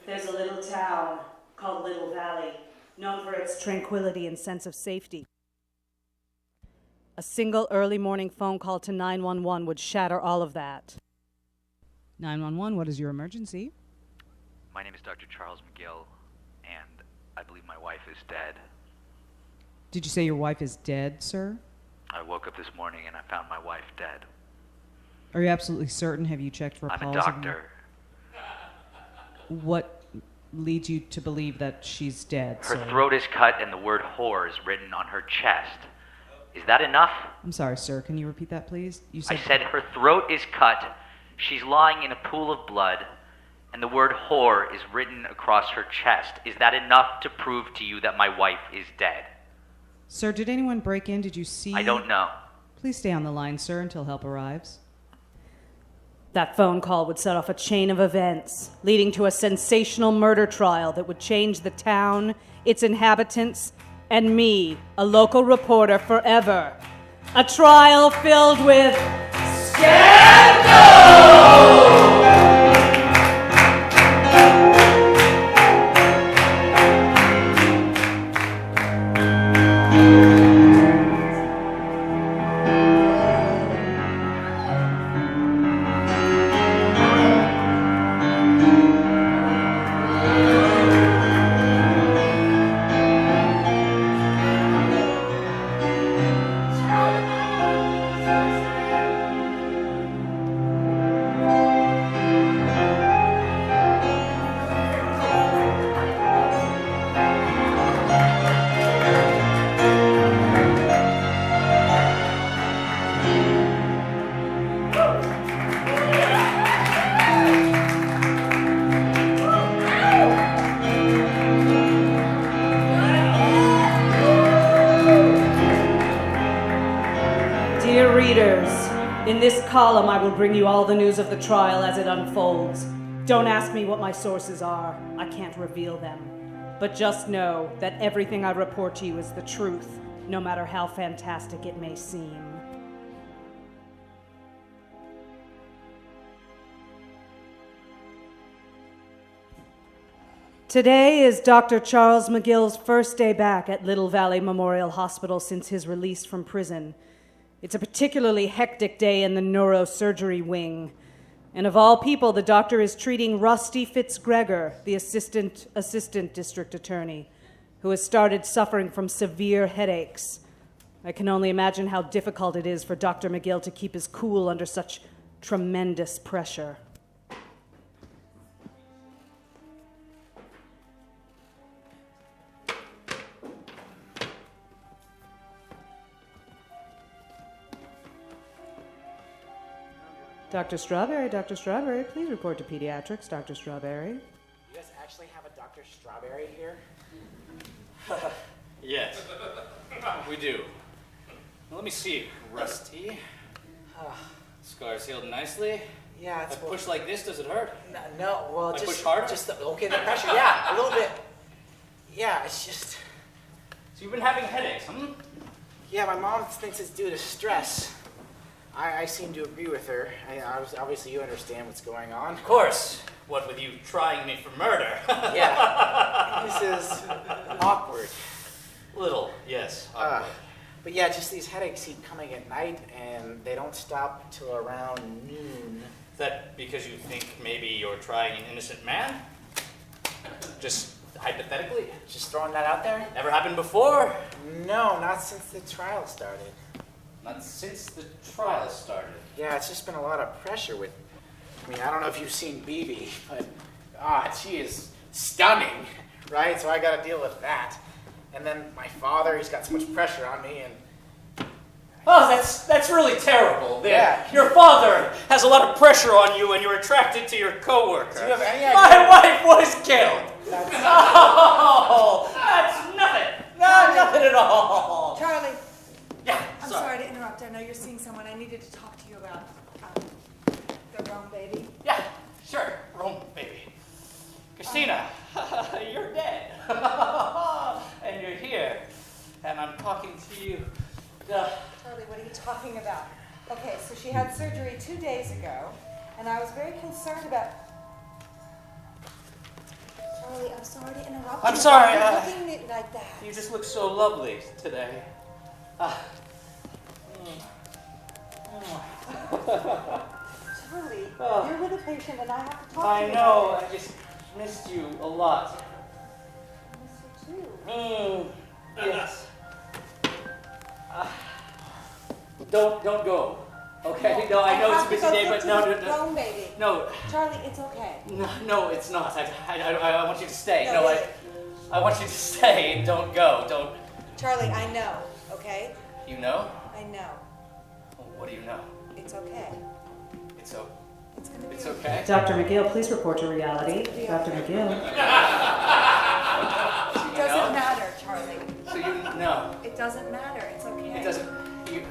There's a little town called Little Valley, known for its tranquility and sense of safety. A single early morning phone call to 911 would shatter all of that. 911, what is your emergency? My name is Dr. Charles McGill, and I believe my wife is dead. Did you say your wife is dead, sir? I woke up this morning and I found my wife dead. Are you absolutely certain? Have you checked for I'm a pulse? doctor. What leads you to believe that she's dead, Her sir? throat is cut and the word whore is written on her chest. Is that enough? I'm sorry, sir. Can you repeat that, please? You I said her throat is cut, she's lying in a pool of blood, and the word whore is written across her chest. Is that enough to prove to you that my wife is dead? Sir, did anyone break in? Did you see? I don't know. Please stay on the line, sir, until help arrives. That phone call would set off a chain of events, leading to a sensational murder trial that would change the town, its inhabitants, and me, a local reporter, forever. A trial filled with scandal! In this column, I will bring you all the news of the trial as it unfolds. Don't ask me what my sources are. I can't reveal them. But just know that everything I report to you is the truth, no matter how fantastic it may seem. Today is Dr. Charles McGill's first day back at Little Valley Memorial Hospital since his release from prison. It's a particularly hectic day in the neurosurgery wing. And of all people, the doctor is treating Rusty Fitzgregor, the assistant district attorney, who has started suffering from severe headaches. I can only imagine how difficult it is for Dr. McGill to keep his cool under such tremendous pressure. Dr. Strawberry, please report to pediatrics. Dr. Strawberry. You guys actually have a Dr. Strawberry here? Yes, we do. Well, let me see, Rusty. Scar's healed nicely. Yeah, it's... If I push like this, does it hurt? No, well, I just... push harder? Okay, the pressure, yeah, a little bit. Yeah, it's just... So you've been having headaches, Yeah, my mom thinks it's due to stress. I seem to agree with her. Obviously, you understand what's going on. Of course. What with you trying me for murder? Yeah. This is awkward. Little, yes, awkward. But yeah, just these headaches keep coming at night, and they don't stop till around noon. Is that because you think maybe you're trying an innocent man? Just hypothetically? Just throwing that out there? Never happened before? No, not since the trial started. Not since the trial started. Yeah, it's just been a lot of pressure with... I don't know if you've seen BB, but she is stunning, right? So I got to deal with that. And then my father, he's got so much pressure on me, and... Oh, that's really terrible. Yeah. Your father has a lot of pressure on you, and you're attracted to your coworker. Do you have any idea? My wife was killed. Oh, that's nothing. No, nothing at all. Charlie. Yeah, I'm sorry to interrupt. I know you're seeing someone. I needed to talk to you about the Rome baby. Yeah, sure. Rome, baby. Christina, you're dead. And you're here. And I'm talking to you. Charlie, what are you talking about? Okay, so she had surgery 2 days ago, and I was very concerned about... sorry to interrupt I'm you. sorry, Why are you looking at me like that? You just look so lovely today. Charlie, Oh. you're with a patient and I have to talk to I you. know, I just missed you a lot. I miss you too. Yes. Don't go. Okay? No, I know it's a busy day, but no. Rome, baby. No, Charlie, it's okay. no, it's not. I want you to stay. No, No, it I want you to stay and don't go. Don't. Charlie, I know, okay? You know? I know. What do you know? It's okay. It's gonna be It's okay. Dr. McGill, please report to reality. Dr. McGill. It doesn't matter, Charlie. So you know. It doesn't matter. It's okay. It doesn't.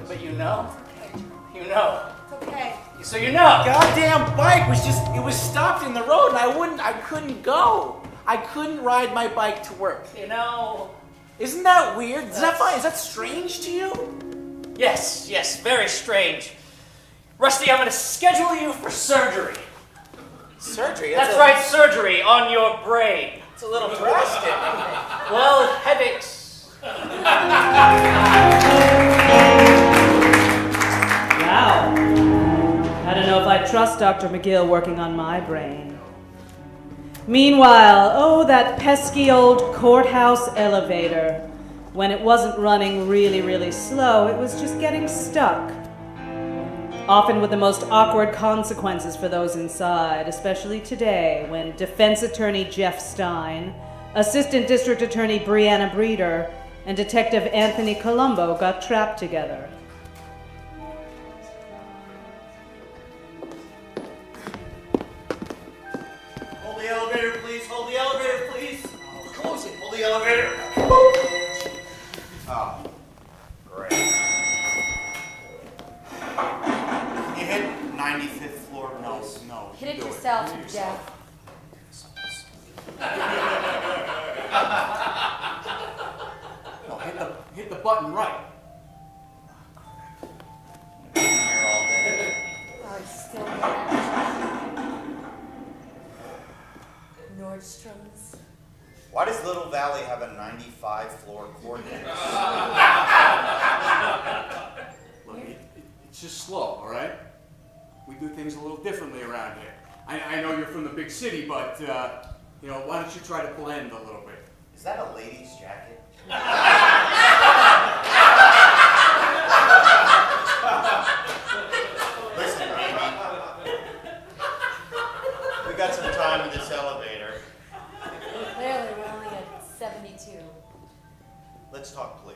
But you know. It's okay, Charlie. You know. It's okay. So you know. Goddamn bike was stopped in the road and I couldn't go. I couldn't ride my bike to work. You know. Isn't that weird? Is that strange to you? Yes, very strange. Rusty, I'm going to schedule you for surgery. Surgery? That's right, surgery on your brain. It's a little drastic. Well, headaches. Wow. I don't know if I trust Dr. McGill working on my brain. Meanwhile, oh, that pesky old courthouse elevator. When it wasn't running really, really slow, it was just getting stuck. Often with the most awkward consequences for those inside, especially today when Defense Attorney Jeff Stein, Assistant District Attorney Brianna Breiter, and Detective Anthony Colombo got trapped together. Hold the elevator, please. Hold the elevator, please. Close it. Hold the elevator. Oh, great. Can you hit 95th floor? No. Hit it Do yourself, Do it Jeff. No, hit the button right. I've been here all day. Oh, it's still there. Nordstrom's. Why does Little Valley have a 95-floor coordinate? Look, it's just slow, all right? We do things a little differently around here. I know you're from the big city, but, why don't you try to blend a little bit? Is that a lady's jacket? Listen, baby. We got some time in this elevator. Clearly, we're only at 72. Let's talk plea.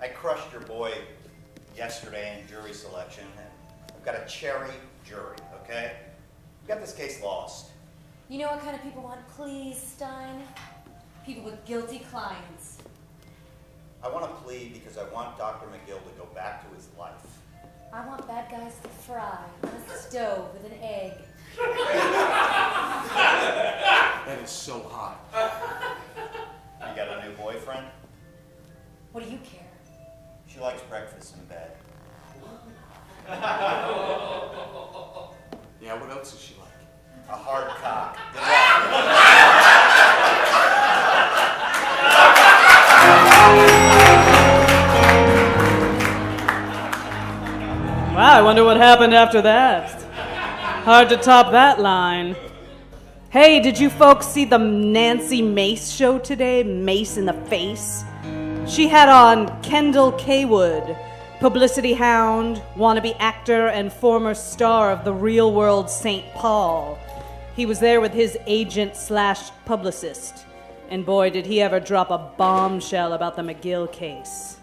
I crushed your boy yesterday in jury selection, and I've got a cherry jury, okay? We got this case lost. You know what kind of people want pleas, Stein? People with guilty clients. I want to plea because I want Dr. McGill to go back to his life. I want bad guys to fry on a stove with an egg. That is so hot. You got a new boyfriend? What do you care? She likes breakfast in bed. Yeah, what else is she like? A hard cock. Good luck. Wow, I wonder what happened after that. Hard to top that line. Hey, did you folks see the Nancy Mace show today? Mace in the Face? She had on Kendall Kaywood, publicity hound, wannabe actor, and former star of the Real World St. Paul. He was there with his agent/publicist. And boy, did he ever drop a bombshell about the McGill case.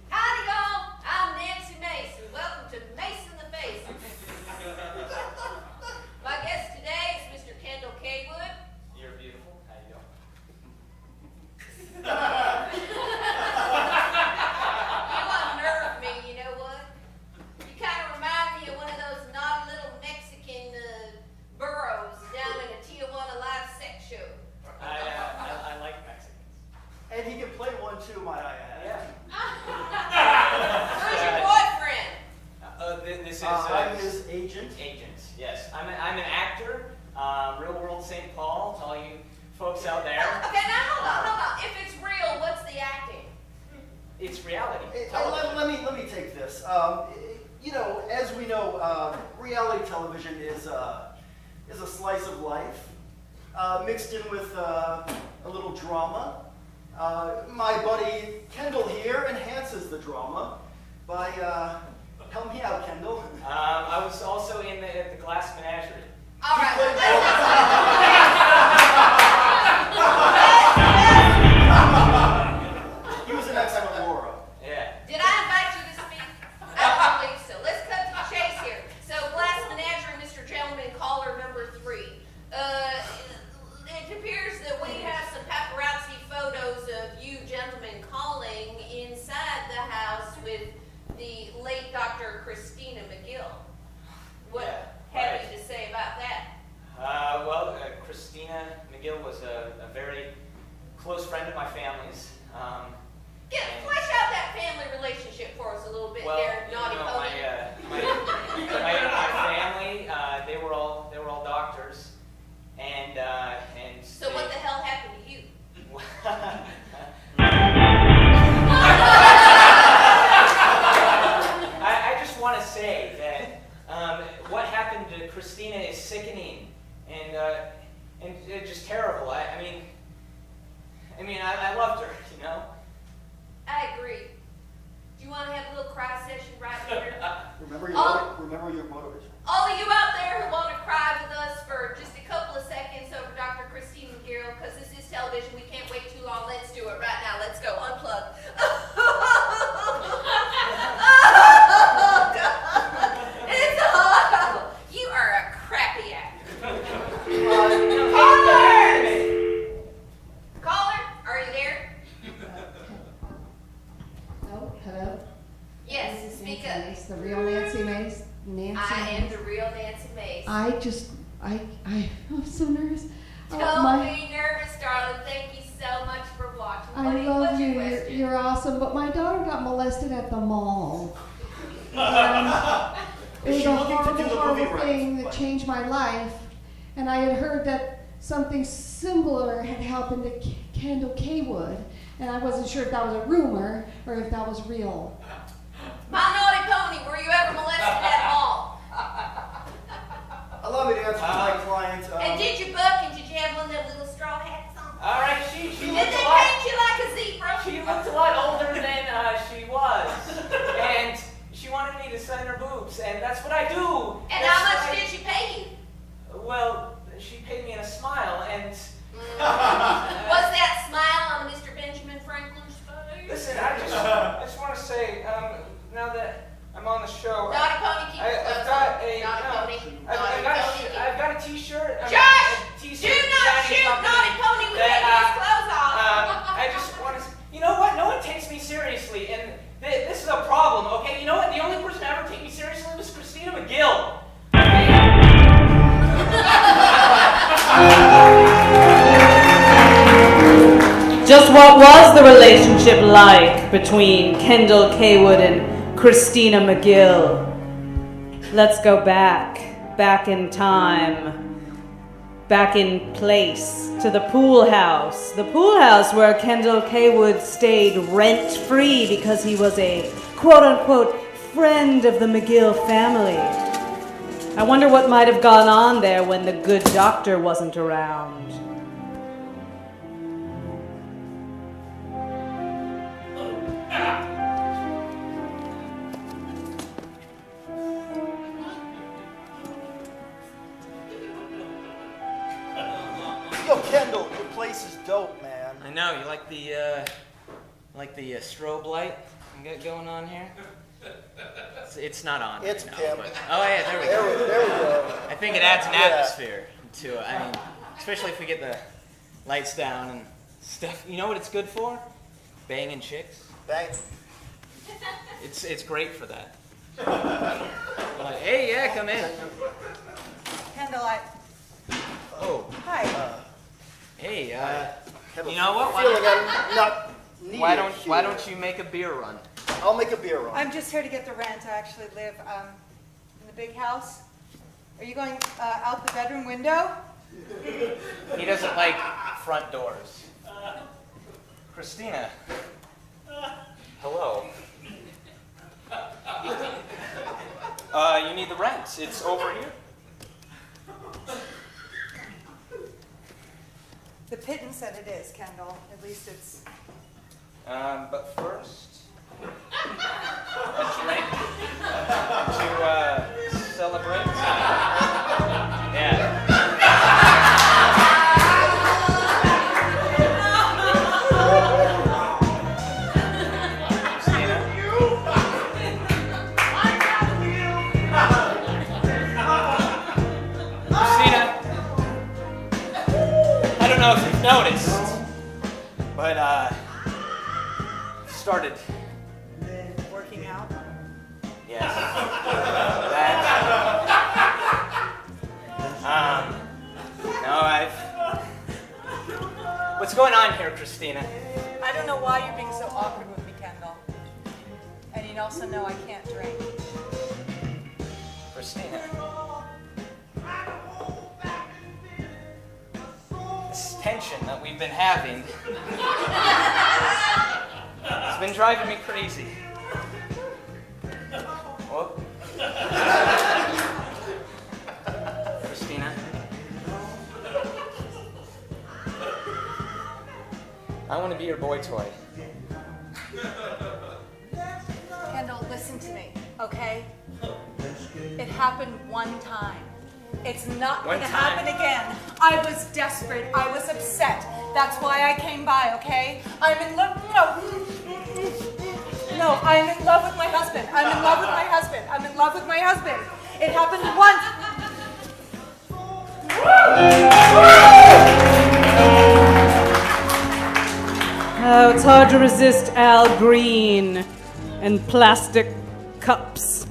Howdy, y'all. I'm Nancy Mace, and welcome to Mace in the Face. My guest today is Mr. Kendall Kaywood. You're beautiful. How you this is... I'm his agent. Agent, yes. I'm an actor, Real World St. Paul, to all you folks out there. Okay, now hold on. If it's real, what's the acting? It's reality. Let me take this. You know, as we know, reality television is a slice of life, mixed in with a little drama. My buddy Kendall here enhances the drama by, help me out, Kendall. I was also in the Glass Menagerie. All right. He was an excellent Laura. Yeah. Did I invite you to speak? I don't believe so. Let's cut to the chase here. So, Glass Menagerie, Mr. Gentleman, caller number 3. It appears that we have some paparazzi photos of you gentlemen calling inside the house with the late Dr. Christina McGill. What have you to say about that? Christina McGill was a very close friend of my family's. Flesh out that family relationship for us a little bit there, naughty pony. My family, they were all doctors, and So what the hell happened to you? I just want to say that what happened to Christina is sickening and just terrible. I mean, I loved her, you know. I agree. Do you want to have a little cry session right here? Remember your motivation. All of you out there who want to cry with us for just a couple of seconds over Dr. Christine McGill, because this is television, we can't wait too long. Let's do it right now. Let's go. Unplug. Oh, God. It's horrible. You are a crappy actor. Caller, are you there? Oh, hello? Yes, This is speak Nancy up. Mace, the real Nancy Mace. I am the real Nancy Mace. I'm so nervous. Don't be nervous, darling. Thank you so much for watching. I love you. You're awesome. But my daughter got molested at the mall. It was a horrible thing that changed my life. And I had heard that something similar had happened to Kendall Kaywood. And I wasn't sure if that was a rumor or if that was real. My naughty pony, were you ever molested at all? Allow me to answer my client. And did you buck and did you have one of them little straw hats on? All right, she Did looked they a lot. paint you like a zebra? She looked a lot older than she was, and she wanted me to sign her boobs, and that's what I do. And That's how much what did she pay you? Well, she paid me in a smile, and Was that smile on Mr. Benjamin Franklin's face? listen, I just want to say, now that I'm on the show, Naughty pony, keep your I've gloves got on. a Naughty pony. I've got a T-shirt. Josh, T-shirt do not designing shoot company Naughty Pony with that, his clothes off. I just want to. You know what? No one takes me seriously, and this is a problem. Okay, you know what? The only person to ever take me seriously was Christina McGill. Just what was the relationship like between Kendall Kaywood and Christina McGill? Let's go back in time, back in place, to the Peahl house. The Peahl house where Kendall Kaywood stayed rent-free because he was a quote-unquote friend of the McGill family. I wonder what might have gone on there when the good doctor wasn't around. Yo, Kendall, your place is dope, man. I know. You like the strobe light we got going on here? It's not on. It's right pimp. now, but, oh yeah, there we go. There we go. I think it adds an atmosphere to it. I mean, especially if we get the lights down and stuff. You know what it's good for? Banging chicks. Bang. It's great for that. Like, hey, yeah, come in. Kendall, Oh. hi. Hey, Have a you know what? feeling I'm not needed Why here. don't you make a beer run? I'll make a beer run. I'm just here to get the rent. I actually live big house? Are you going out the bedroom window? He doesn't like front doors. Christina. Hello. You need the rent. It's over here. The pittance said it is, Kendall. At least it's... But first, a drink to celebrate. Yeah. I don't know if you've noticed, but started working out. Yes. That. No, what's going on here, Christina? I don't know why you're being so awkward with me, Kendall. And you also know I can't drink. Christina. This tension that we've been having has been driving me crazy. Whoop. Christina. I want to be your boy toy. Kendall, listen to me, okay? It happened one time. It's not going to happen again. I was desperate. I was upset. That's why I came by, okay? I'm in love. No, I'm in love with my husband. I'm in love with my husband. I'm in love with my husband. It happened once. Oh, it's hard to resist Al Green and plastic cups.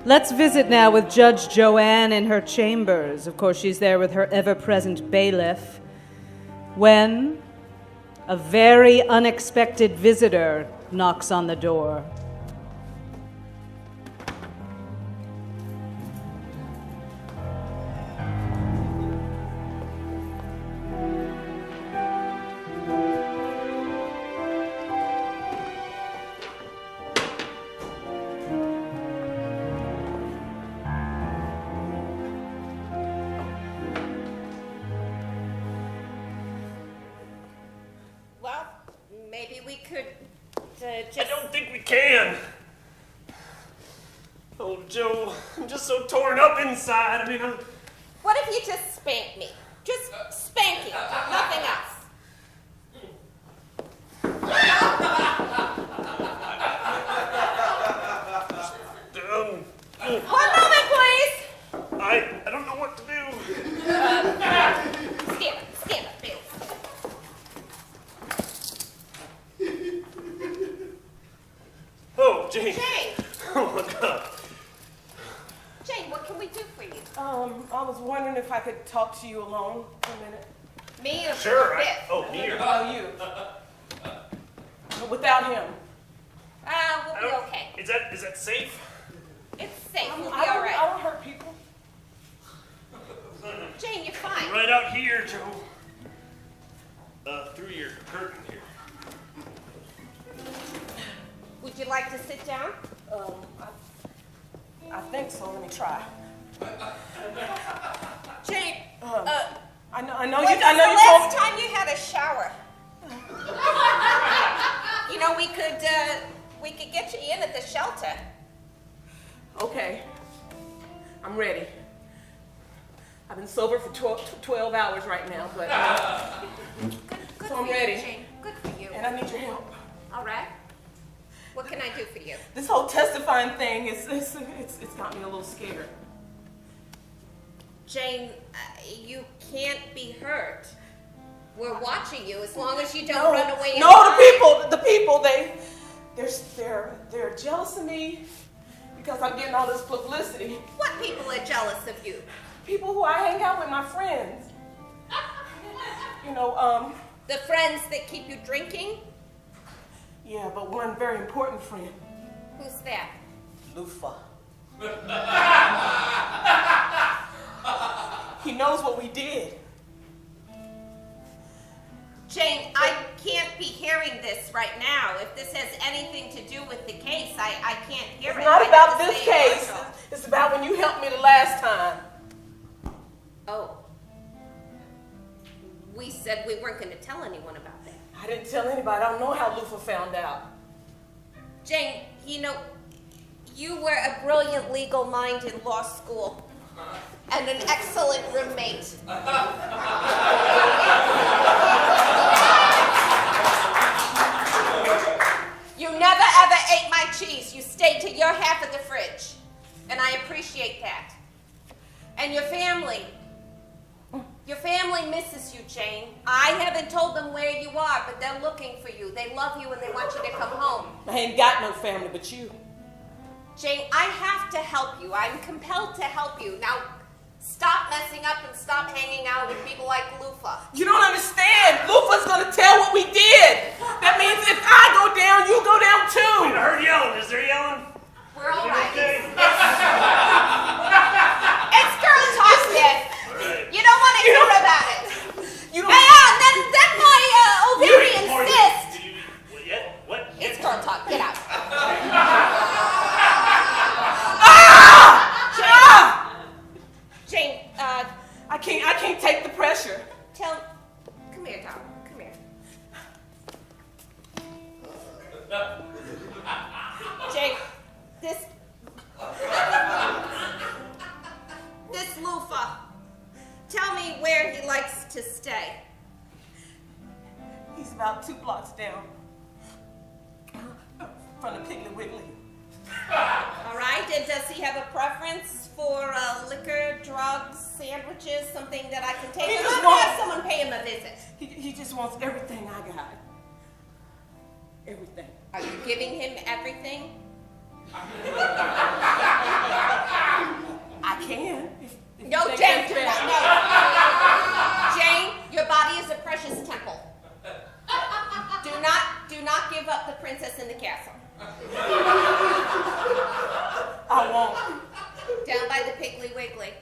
Let's visit now with Judge Joanne in her chambers. Of course, she's there with her ever-present bailiff. When a very unexpected visitor knocks on the door. I don't think we can. Oh, Joe, I'm just so torn up inside. I mean, What if you just spank me? Just spanking, nothing else. One moment, please. I don't know what to do. Stand up, Bill. Oh, Jane. Jane. Oh, my God. Jane, what can we do for you? I was wondering if I could talk to you alone for a minute. Me or Sure. Beth? Me or you. But without him. We'll be okay. Is that safe? It's safe. We'll be I all right. don't hurt people. Jane, you're fine. Right out here, Joe. Through your curtain here. Would you like to sit down? I think so. Let me try. Jane, I know when's you. I know the you last told. time you had a shower? You know, we could get you in at the shelter. Okay. I'm ready. I've been sober for 12 hours right now, but Good so for I'm ready. you, Jane. Good for you. And I need your help. All right. What can I do for you? This whole testifying thing it's got me a little scared. Jane, you can't be hurt. We're watching you as long as you don't run away. The people, they're jealous of me because I'm getting all this publicity. What people are jealous of you? People who I hang out with, my friends. You know, The friends that keep you drinking? Yeah, but one very important friend. Who's that? Lufa. He knows what we did. Jane, I can't be hearing this right now. If this has anything to do with the case, I can't hear it. It's not about this case. It's about when you helped me the last time. Oh. We said we weren't going to tell anyone about that. I didn't tell anybody. I don't know how Lufa found out. Jane, you know, you were a brilliant legal mind in law school and an excellent roommate. You never ever ate my cheese. You stayed to your half of the fridge. And I appreciate that. And your family. Your family misses you, Jane. I haven't told them where you are, but they're looking for you. They love you and they want you to come home. I ain't got no family but you. Jane, I have to help you. I'm compelled to help you. Now, stop messing up and stop hanging out with people like Lufa. You don't understand. Lufa's gonna tell what we did. That means if I go down, you go down too. I heard yelling. Is there yelling? We're all right. Okay? It's girl talk, Beth. Right. You don't want to hear about it. Then my ovarian cyst. What? It's girl talk. Get out. Jane, I can't take the pressure. Come here, Tom. Come here. Jane, this Lufa. Tell me where he likes to stay. He's about 2 blocks down from the Piggly Wiggly. All right, and does he have a preference for liquor, drugs, sandwiches, something that I can take? He I'm just going to wants- have someone pay him a visit. He just wants everything I got. Everything. Are you giving him everything? I can. If No, you think Jane, that's do fair. not. No. Jane, your body is a precious temple. Do not give up the princess in the castle. I won't. Down by the Piggly Wiggly.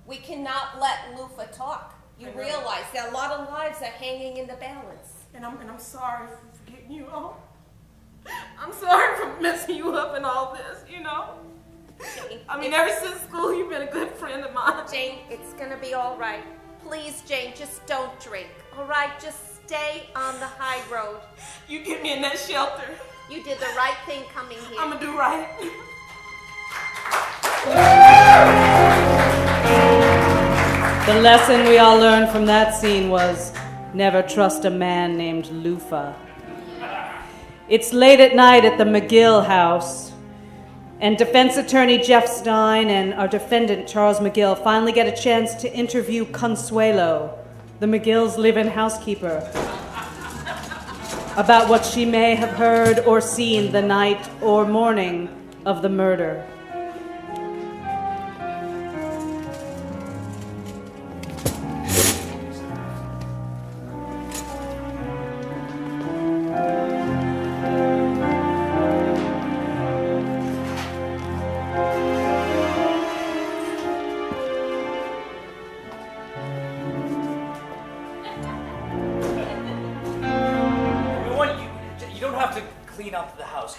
We cannot let Lufa talk. You realize that a lot of lives are hanging in the balance. And I'm sorry for getting you off. I'm sorry for messing you up and all this, you know? Jane, I mean, ever since school, you've been a good friend of mine. Jane, it's gonna be all right. Please, Jane, just don't drink. All right, just stay on the high road. You get me in that shelter. You did the right thing coming here. I'm gonna do right. The lesson we all learned from that scene was never trust a man named Lufa. It's late at night at the McGill house, and defense attorney Jeff Stein and our defendant Charles McGill finally get a chance to interview Consuelo, the McGill's live-in housekeeper, about what she may have heard or seen the night or morning of the murder.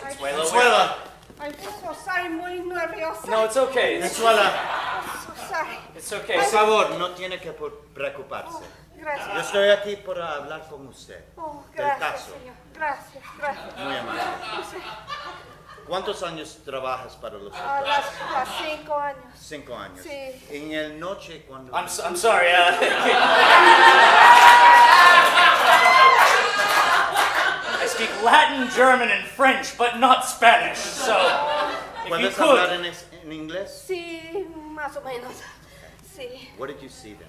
Consuelo. I'm so sorry, muy nerviosa. No, it's okay. Consuela. So sorry. It's okay. Por favor, no tiene que preocuparse. Gracias. Yo estoy aquí por hablar con usted. Oh, Del gracias, caso. señor. Gracias, gracias. Muy amable. ¿Cuántos años trabajas para los Ah, las 5 años. 5 años. Sí. En el noche cuando... I'm sorry. I speak Latin, German, and French, but not Spanish. So, if you ¿Puedes could... hablar en inglés? Sí, más o menos. Sí. What did you see then?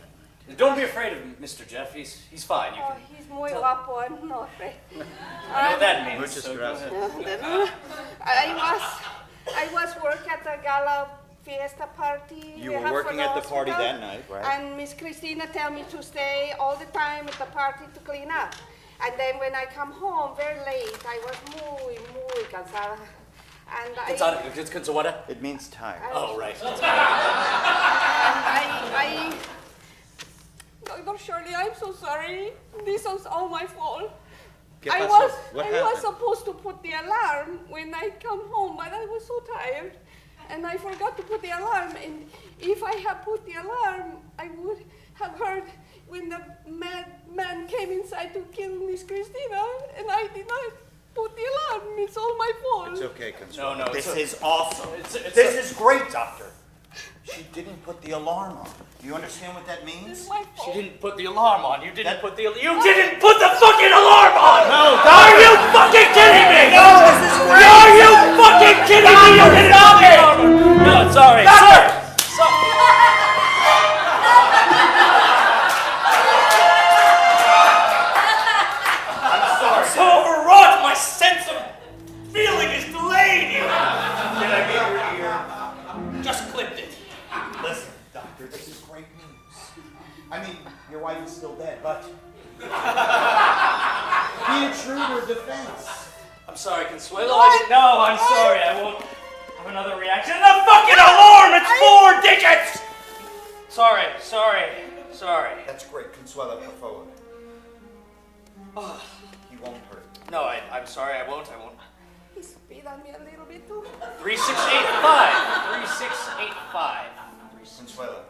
Don't be afraid of Mr. Jeff. He's fine. You Oh, can... he's muy guapo. I'm not afraid. I know what that means. Muchas so go gracias. ahead. I was working at the gala fiesta party. You we were have working for the at the party hospital, that night, right? And Miss Christina tell me to stay all the time at the party to clean up. And then when I come home very late, I was muy cansada. And Cansada? It means tired. Oh, right. Dr. Shirley, I'm so sorry. This was all my fault. I was supposed to put the alarm when I come home, but I was so tired. And I forgot to put the alarm. And if I had put the alarm, I would have heard when the man came inside to kill Miss Christina. And I did not put the alarm. It's all my fault. It's okay, Consuelo. No, this is awesome. This is great, Doctor. She didn't put the alarm on. Do you understand what that means? She didn't put the alarm on. You didn't put the fucking alarm on! No, Are you fucking kidding me? No, this is great! Are you fucking kidding me? You didn't put the alarm on! No, sorry. I'm sorry. So overwrought, my sense of feeling is delayed here. Did I get your ear? Just clipped it. Listen, Doctor, this is great news. I mean, your wife is still dead, but be a true to her defense. I'm sorry, Consuelo. I didn't know. I'm sorry. I won't have another reaction. The fucking alarm! It's 4 digits! Sorry. That's great, Consuelo, por favor. He won't hurt. No, I'm sorry. I won't. He spit on me a little bit too. 3685. 3685. Consuelo.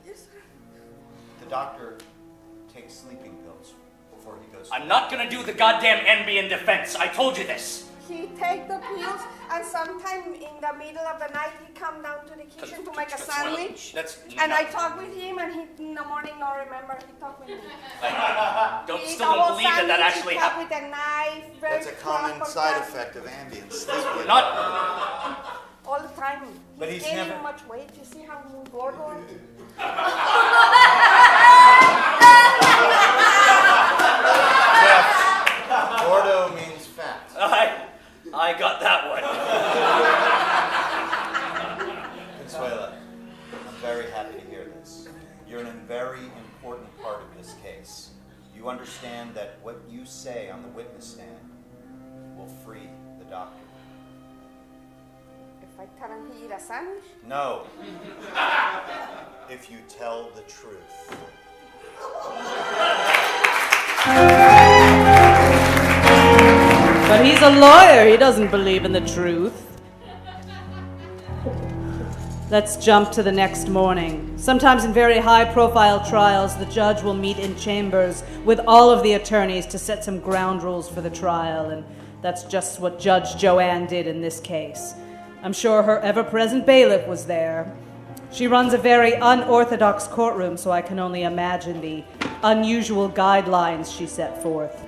Yes, sir. The doctor takes sleeping pills before he goes. I'm not gonna do the goddamn NB in defense. I told you this. He take the pills, and sometime in the middle of the night, he come down to the kitchen to make a sandwich. And I talk with him, and he in the morning not remember. He talk with me. Don't He still don't believe that sandwich, actually he talk happened. with a knife. Very That's a common proper side stuff. effect of Ambien. Sleep. Not. All the time. But he's gaining never- much weight. You see how gordo? Yes. Gordo means fat. I got that one. Consuela, I'm very happy to hear this. You're in a very important part of this case. You understand that what you say on the witness stand will free the doctor. If I tell him he eat a sandwich? No. If you tell the truth. But he's a lawyer. He doesn't believe in the truth. Let's jump to the next morning. Sometimes in very high-profile trials, the judge will meet in chambers with all of the attorneys to set some ground rules for the trial, and that's just what Judge Joanne did in this case. I'm sure her ever-present bailiff was there. She runs a very unorthodox courtroom, so I can only imagine the unusual guidelines she set forth.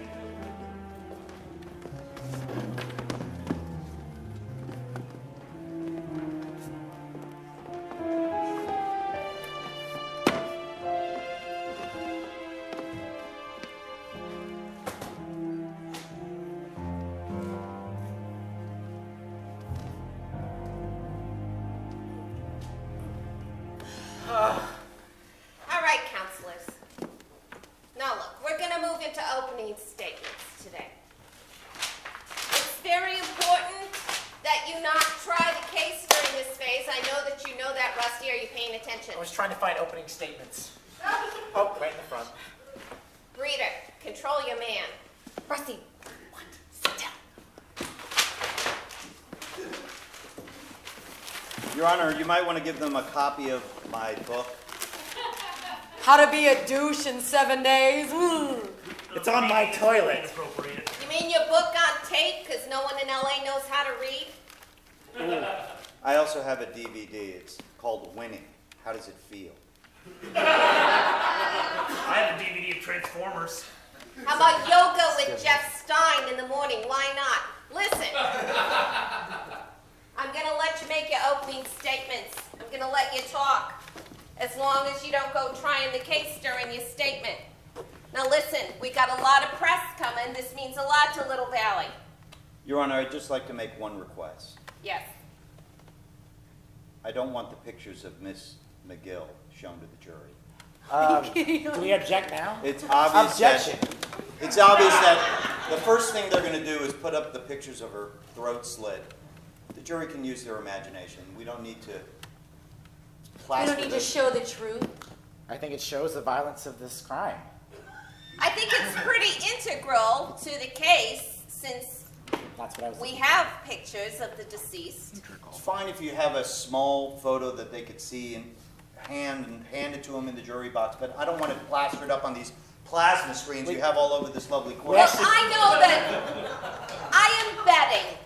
All right, counselors. Now look, we're going to move into opening statements today. It's very important that you not try the case during this phase. I know that you know that, Rusty. Are you paying attention? I was trying to find opening statements. Oh, right in the front. Breiter, control your man. Rusty, sit down. Your Honor, you might want to give them a copy of my book. How to be a douche in 7 days. It's on my toilet. You mean your book on tape because no one in LA knows how to read? I also have a DVD. It's called Winning. How does it feel? I have a DVD of Transformers. How about yoga with Jeff Stein in the morning? Why not? Listen. I'm going to let you make your opening statements. I'm going to let you talk. As long as you don't go trying the case during your statement. Now listen, we got a lot of press coming. This means a lot to Little Valley. Your Honor, I'd just like to make one request. Yes. I don't want the pictures of Miss McGill shown to the jury. Do we object now? It's obvious Objection. It's obvious that the first thing they're going to do is put up the pictures of her throat slit. The jury can use their imagination. We don't need to We plaster don't need to this. show the truth. I think it shows the violence of this crime. I think it's pretty integral to the case since That's what I was we thinking. have pictures of the deceased. It's fine if you have a small photo that they could see and hand it to them in the jury box, but I don't want it plastered up on these plasma screens you have all over this lovely court. Well, I know that I am betting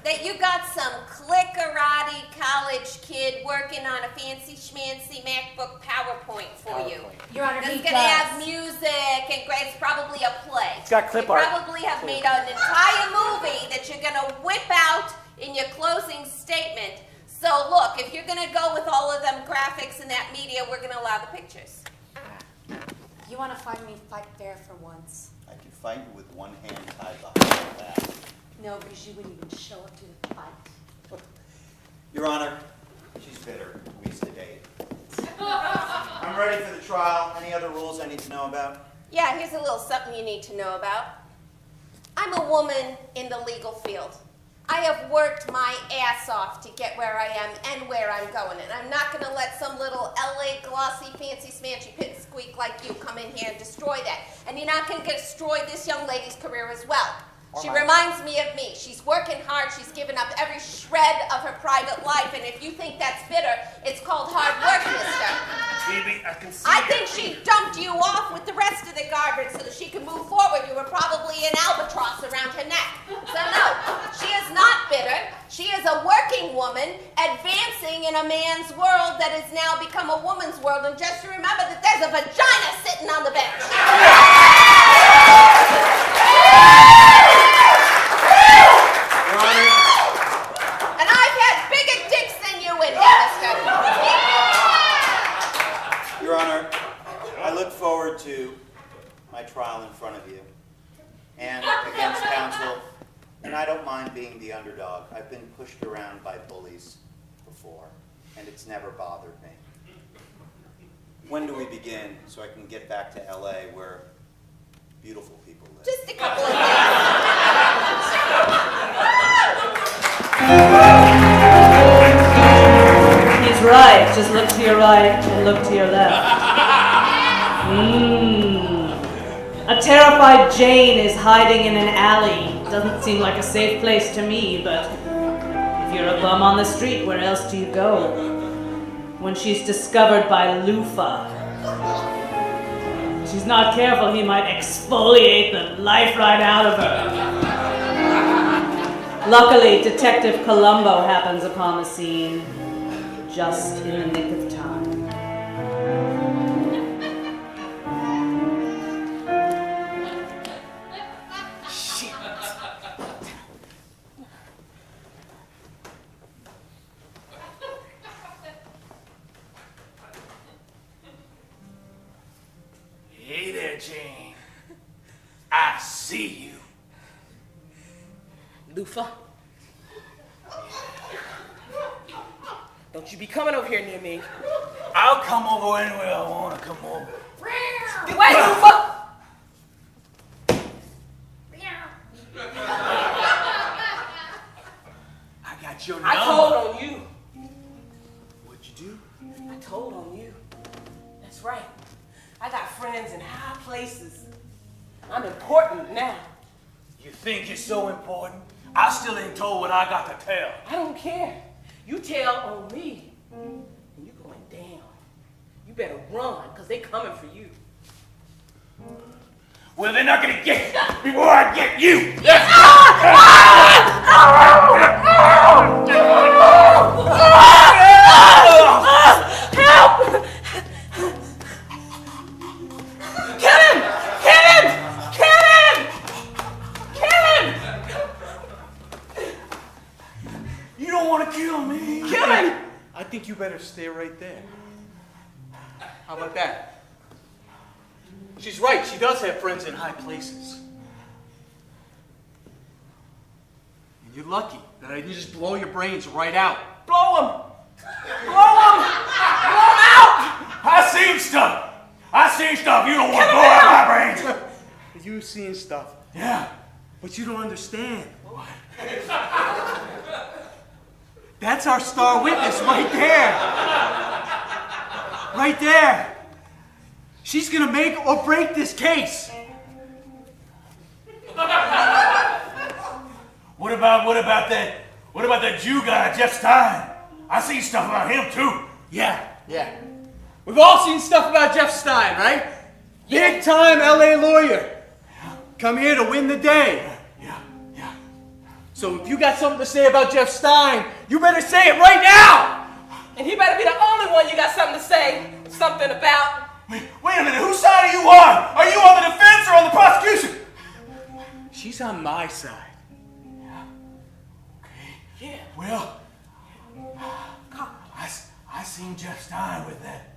that you got some click-a-rati college kid working on a fancy schmancy MacBook PowerPoint for you. Your Honor, That's he going to does. have music and it's probably a play. It's got clip you art. probably have made an entire movie that you're going to whip out in your closing statement. So look, if you're going to go with all of them graphics and that media, we're going to allow the pictures. You want to find me fight fair for once? I can fight you with one hand tied behind your back. No, because you wouldn't even show up to the fight. Your Honor, she's bitter. We used to date. I'm ready for the trial. Any other rules I need to know about? Yeah, here's a little something you need to know about. I'm a woman in the legal field. I have worked my ass off to get where I am and where I'm going, and I'm not going to let some little LA glossy, fancy, smancy pipsqueak like you come in here and destroy that. And you're not going to destroy this young lady's career as well. She reminds me of me. She's working hard. She's given up every shred of her private life, and if you think that's bitter, it's called hard work, mister. Baby, I can see I think she dumped you off with the rest of the garbage so that she could move forward. You were probably an albatross around her neck. So no, she is not bitter. She is a working woman advancing in a man's world that has now become a woman's world. And just remember that there's a vagina sitting on the bench. And I've had bigger dicks than you in here, mister. Your Honor, I look forward to my trial in front of you and against counsel, and I don't mind being the underdog. I've been pushed around by bullies before, and it's never bothered me. When do we begin so I can get back to LA where beautiful people live? Just a couple of He's right. Just look to your right and look to your left. A terrified Jane is hiding in an alley. Doesn't seem like a safe place to me, but if you're a bum on the street, where else do you go? When she's discovered by Lufa. If she's not careful, he might exfoliate the life right out of her. Luckily, Detective Columbo happens upon the scene, just in the nick of time. Hey there, Jane. I see you. Lufa. Don't you be coming over here near me. I'll come over anywhere I want to come over. Wait, Lufa! I got your number. I told on you. What'd you do? I told on you. That's right. I got friends in high places. I'm important now. You think you're so important? I still ain't told what I got to tell. I don't care. You tell on me. And you're going down. You better run, because they coming for you. Well, they're not gonna get you before I get you. Help! Kill him! Kill him! Kill him! Kill him! You don't want to kill me. Kill him! I think you better stay right there. How about that? She's right. She does have friends in high places. And you're lucky that I didn't just blow your brains right out. Blow him! Blow him! Blow him out! I seen stuff. seen stuff you don't want to blow out my brains. You seen stuff. Yeah. But you don't understand. That's our star witness right there. Right there. She's gonna make or break this case. What about that Jew guy, Jeff Stein? I seen stuff about him too. Yeah. We've all seen stuff about Jeff Stein, right? Big time LA lawyer. Come here to win the day. Yeah. So if you got something to say about Jeff Stein, you better say it right now. And he better be the only one you got something to say, something about. Wait a minute, whose side are you on? Are you on the defense or on the prosecution? She's on my side. Yeah. Well, I seen Jeff Stein with that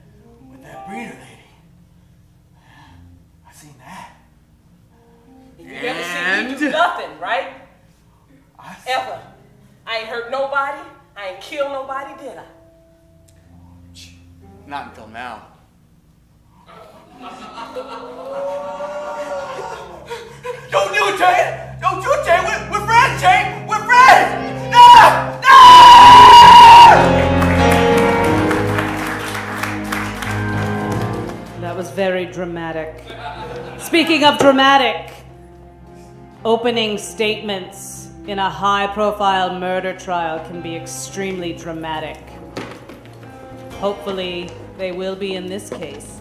Breiter lady. I seen that. You never seen me do nothing, right? Ever. I ain't hurt nobody. I ain't killed nobody, did I? Not until now. Don't do it, Jay! Don't do it, Jay! We're friends, Jay! We're friends! No! That was very dramatic. Speaking of dramatic, opening statements in a high-profile murder trial can be extremely dramatic. Hopefully, they will be in this case.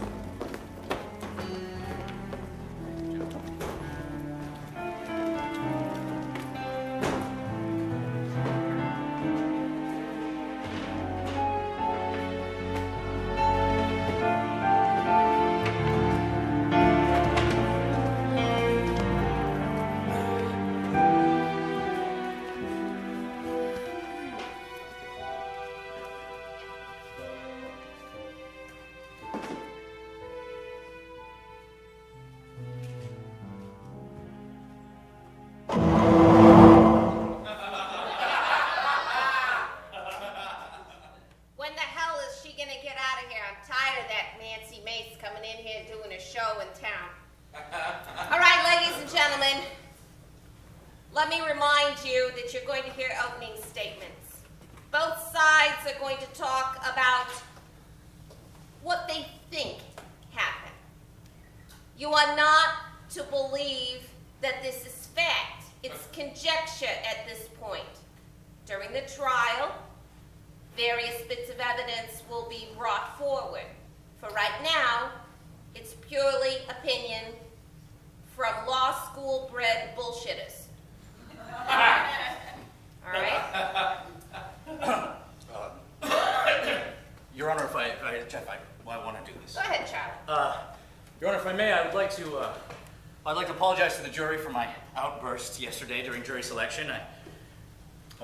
Yesterday during jury selection. I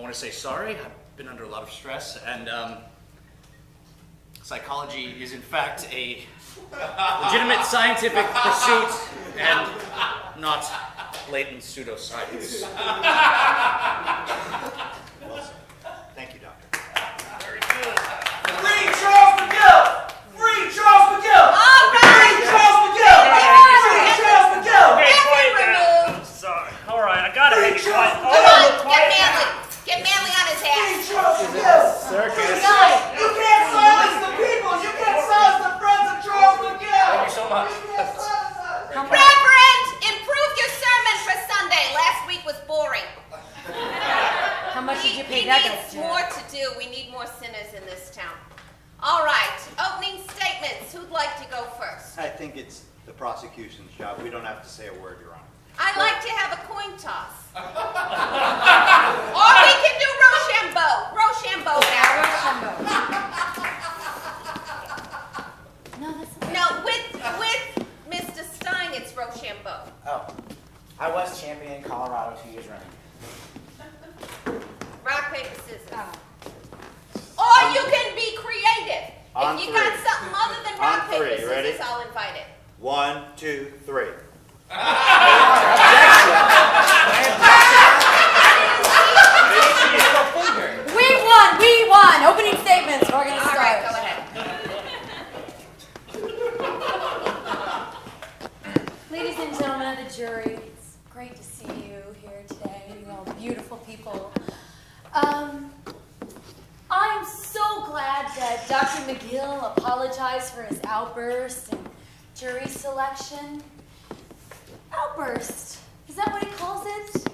want to say sorry. I've been under a lot of stress, and psychology is in fact a legitimate scientific pursuit and not blatant pseudoscience. Thank you, Doctor. Very good. Free Charles McGill! Free Charles McGill! All right! Free Charles McGill! Free Charles McGill! Okay, quiet down. Sorry. All right, I gotta make it quiet. Come on, get Manley. Get Manley on his ass. Free Charles McGill! You can't silence the people! You can't silence the friends of Charles McGill! Thank you so much. Reverend, improve your sermon for Sunday. Last week was boring. How much did you pay He that needs guy? more to do. We need more sinners in this town. All right, opening statements. Who'd like to go first? I think it's the prosecution's job. We don't have to say a word, Your Honor. I'd like to have a coin toss. Or we can do Rochambeau. Rochambeau now. No, with Mr. Stein, it's Rochambeau. Oh, I was champion in Colorado 2 years running. Rock, paper, scissors. Or you can be creative. On If you three. got something other than rock, On paper, three, ready? scissors, I'll invite it. 1, 2, 3. We won. Opening statements. We're gonna start. All right, go ahead. beautiful people. I'm so glad that Dr. McGill apologized for his outburst and jury selection. Outburst? Is that what he calls it?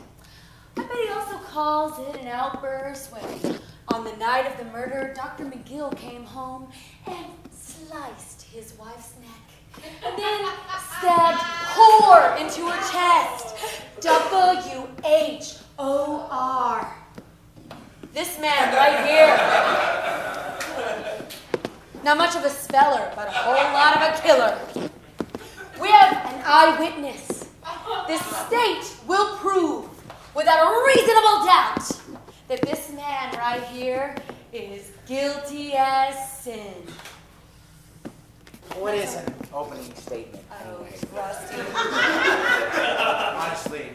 I bet he also calls it an outburst when, on the night of the murder, Dr. McGill came home and sliced his wife's neck and then stabbed whore into her chest. W-H-O-R. This man right here. Not much of a speller, but a whole lot of a killer. We have an eyewitness. This state will prove, without a reasonable doubt, that this man right here is guilty as sin. What is an opening statement? Oh, Rusty. Honestly,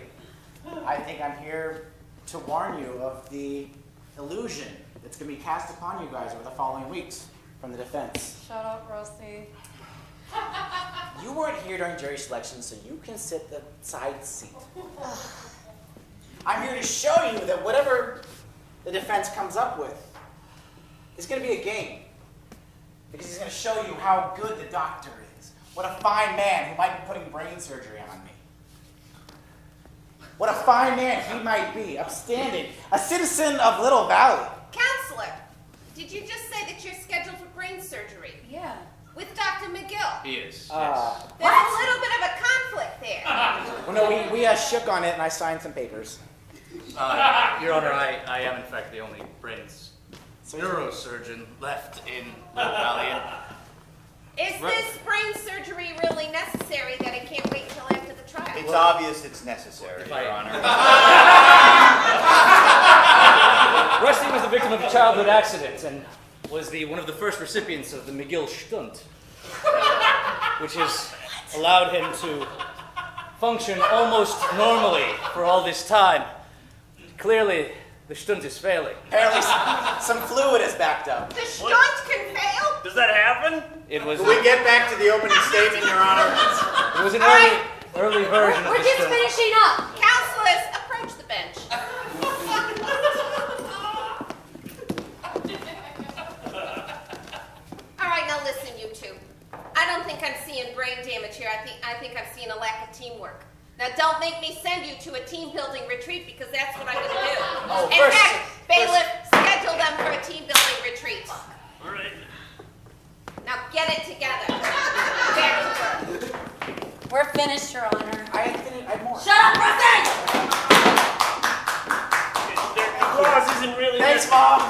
I think I'm here to warn you of the illusion that's going to be cast upon you guys over the following weeks from the defense. Shut up, Rusty. You weren't here during jury selection, so you can sit the side seat. I'm here to show you that whatever the defense comes up with is going to be a game. Because he's going to show you how good the doctor is. What a fine man who might be putting brain surgery on me. What a fine man he might be, upstanding, a citizen of Little Valley. Counselor, did you just say that you're scheduled for brain surgery? Yeah. With Dr. McGill? He is. There's a little bit of a conflict there. Well, no, we shook on it and I signed some papers. Your Honor, I am in fact the only brains neurosurgeon left in Little Valley. Is this brain surgery really necessary that it can't wait until after the trial? It's obvious it's necessary, Your Honor. Rusty was the victim of a childhood accident and was one of the first recipients of the McGill stunt, which has allowed him to function almost normally for all this time. Clearly, the stunt is failing. Apparently, some fluid is backed up. The stunt can fail? Does that happen? It was. Can we get back to the opening statement, Your Honor? It was an early version of We're the just stunt. finishing up. Counselors, approach the bench. All right, now listen, you two. I don't think I'm seeing brain damage here. I think I'm seeing a lack of teamwork. Now, don't make me send you to a team-building retreat because that's what I'm going to do. Oh, In fact, bailiff, schedule them for a team-building retreat. All right. Now, get it together. Back to work. We're finished, Your Honor. I had more. Shut up, Rusty! Their applause isn't really. Thanks, Mom.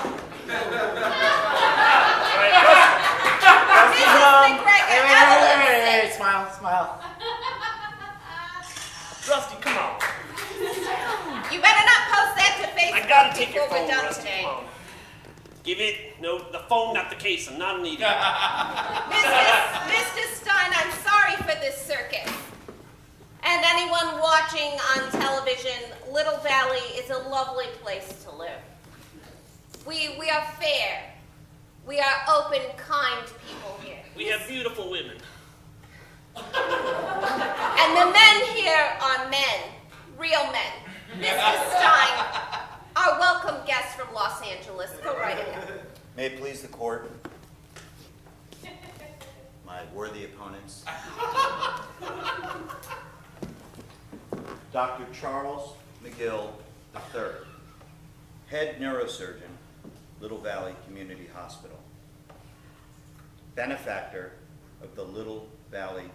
Hey, smile. Rusty, come on. You better not post that to Facebook I gotta take before your phone, we're done Rusty. today. Come on. Give it. No, the phone, not the case. I'm not an idiot. Mr. Stein, I'm sorry for this circus. And anyone watching on television, Little Valley is a lovely place to live. We are fair. We are open, kind people here. We have beautiful women. And the men here are men, real men. Mr. Stein, our welcome guest from Los Angeles. Go right ahead. May it please the court, my worthy opponents, Dr. Charles McGill III, head neurosurgeon, Little Valley Community Hospital, benefactor of the Little Valley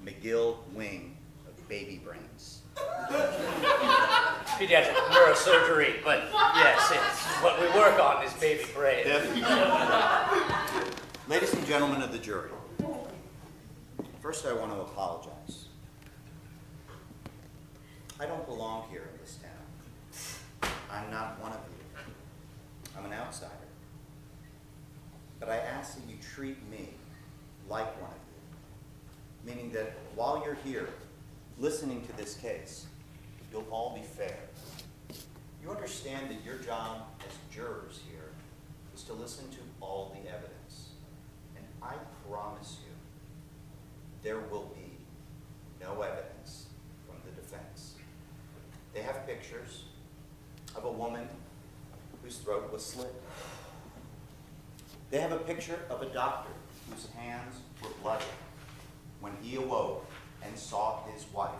McGill wing of baby brains. Pediatric neurosurgery, but yes, it's what we work on is baby brain. Ladies and gentlemen of the jury, first I want to apologize. I don't belong here in this town. I'm not one of you. I'm an outsider. But I ask that you treat me like one of you, meaning that while you're here listening to this case, you'll all be fair. You understand that your job as jurors here is to listen to all the evidence. And I promise you, there will be no evidence from the defense. They have pictures, of a woman whose throat was slit. They have a picture of a doctor whose hands were bloody when he awoke and saw his wife,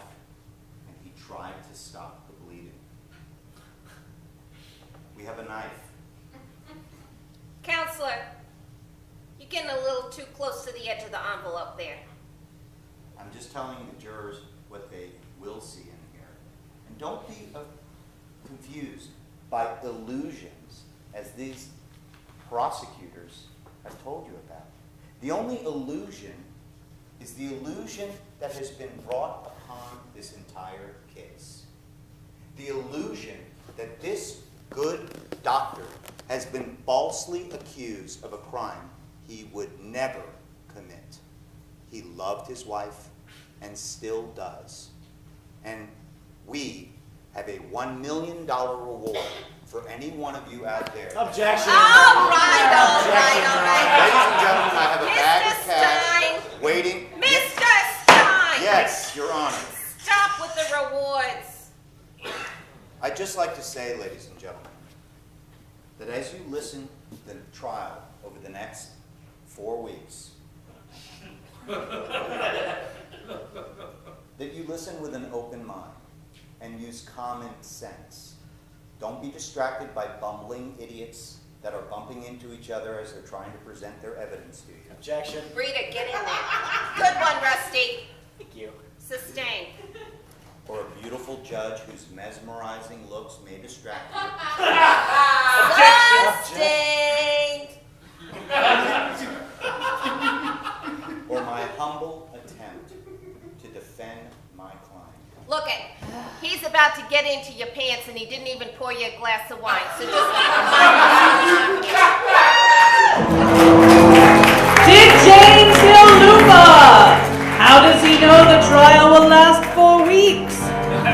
and he tried to stop the bleeding. We have a knife. Counselor, you're getting a little too close to the edge of the envelope there. I'm just telling the jurors what they will see in here. And don't be confused by illusions, as these prosecutors have told you about. The only illusion is the illusion that has been brought upon this entire case. The illusion that this good doctor has been falsely accused of a crime he would never commit. He loved his wife and still does. And we have a $1 million reward for any one of you out there. Objection. All right. Ladies and gentlemen, I have a bag of cash waiting. Mr. Stein! Yes, Your Honor. Stop with the rewards. I'd just like to say, ladies and gentlemen, that as you listen to the trial over the next 4 weeks, that you listen with an open mind and use common sense. Don't be distracted by bumbling idiots that are bumping into each other as they're trying to present their evidence to you. Objection. Rita, get in there. Good one, Rusty. Thank you. Sustained. Or a beautiful judge whose mesmerizing looks may distract you. Sustained. Or my humble attempt to defend my client. Look it. He's about to get into your pants and he didn't even pour you a glass of wine. So just Did James Luba? How does he know the trial will last 4 weeks?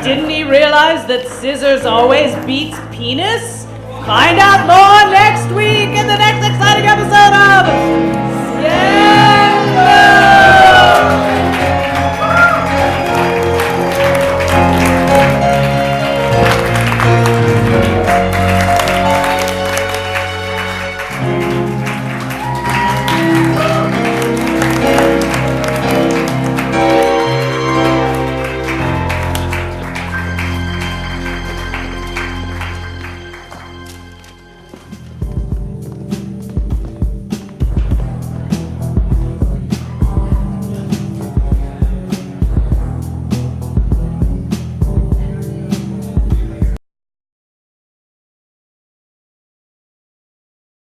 Didn't he realize that scissors always beats penis? Find out more next week in the next exciting episode of... Yeah!